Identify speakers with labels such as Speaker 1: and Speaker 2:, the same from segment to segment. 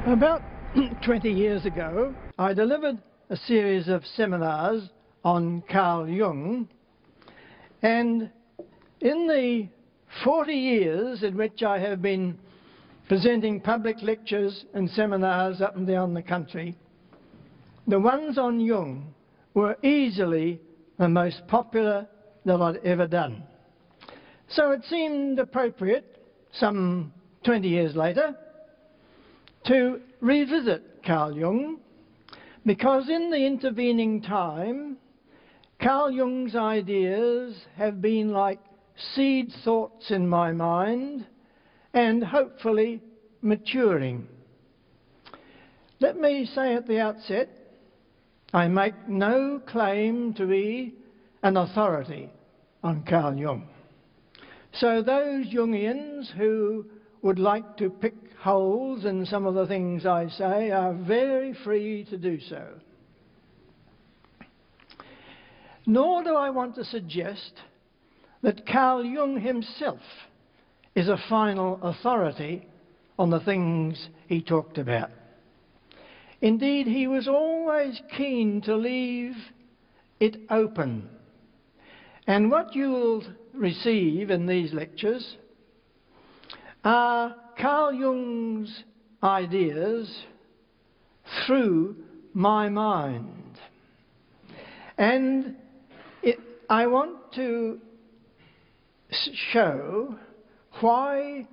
Speaker 1: About 20 years ago, I delivered a series of seminars on Carl Jung, and in the 40 years in which I have been presenting public lectures and seminars up and down the country, the ones on Jung were easily the most popular that I'd ever done. So it seemed appropriate, some 20 years later, to revisit Carl Jung, because in the intervening time, Carl Jung's ideas have been like seed thoughts in my mind and hopefully maturing. Let me say at the outset, I make no claim to be an authority on Carl Jung. So those Jungians who would like to pick holes in some of the things I say are very free to do so. Nor do I want to suggest that Carl Jung himself is a final authority on the things he talked about. Indeed, he was always keen to leave it open. And what you will receive in these lectures are Carl Jung's ideas through my mind. And I want to show why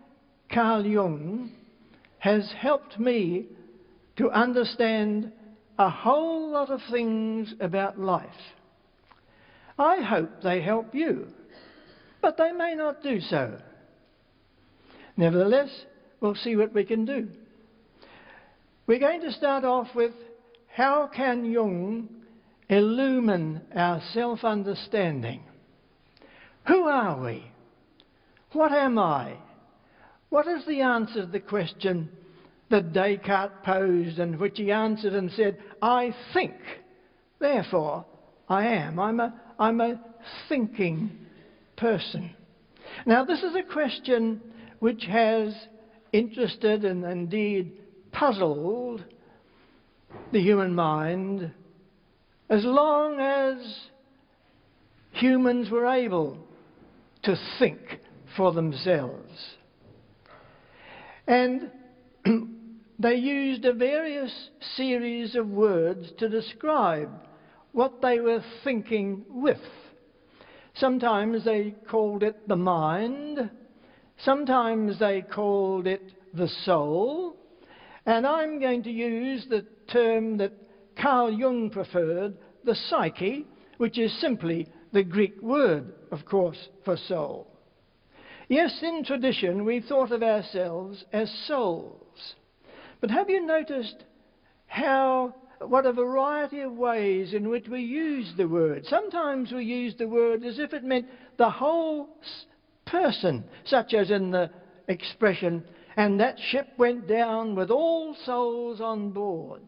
Speaker 1: Carl Jung has helped me to understand a whole lot of things about life. I hope they help you, but they may not do so. Nevertheless, we'll see what we can do. We're going to start off with how can Jung illumine our self-understanding? Who are we? What am I? What is the answer to the question that Descartes posed, and which he answered and said, I think, therefore I am. I'm a thinking person. Now, this is a question which has interested and indeed puzzled the human mind as long as humans were able to think for themselves. And they used a various series of words to describe what they were thinking with. Sometimes they called it the mind, sometimes they called it the soul, and I'm going to use the term that Carl Jung preferred, the psyche, which is simply the Greek word, of course, for soul. Yes, in tradition we thought of ourselves as souls, but have you noticed what a variety of ways in which we use the word? Sometimes we use the word as if it meant the whole person, such as in the expression, and that ship went down with all souls on board.